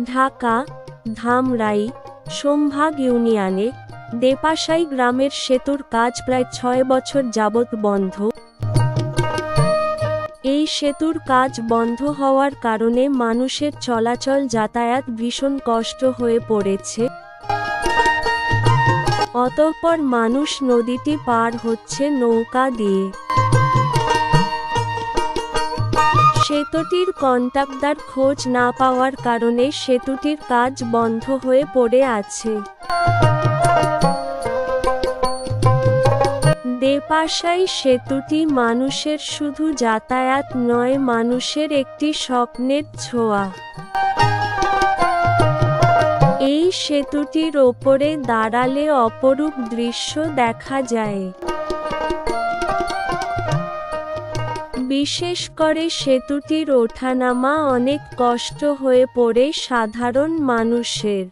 ঢাকা ধামরাই সোমভাগ ইউনিয়নে দেপাশাই গ্রামের সেতুর কাজ প্রায় ৬ বছর যাবৎ বন্ধ। এই সেতুর কাজ বন্ধ হওয়ার কারণে মানুষের চলাচল যাতায়াত ভীষণ কষ্ট হয়ে পড়েছে। অতঃপর মানুষ নদীটি পার হচ্ছে নৌকা দিয়ে। সেতুটির কন্ট্রাক্টর খোঁজ না পাওয়ার কারণে সেতুটির কাজ বন্ধ হয়ে পড়ে আছে। দেপাশাই সেতুটি মানুষের শুধু যাতায়াত নয়, মানুষের একটি স্বপ্নের ছোঁয়া। এই সেতুটির ওপরে দাঁড়ালে অপরূপ দৃশ্য দেখা যায়। বিশেষ করে সেতুটির ওঠানামা অনেক কষ্ট হয়ে পড়ে সাধারণ মানুষের।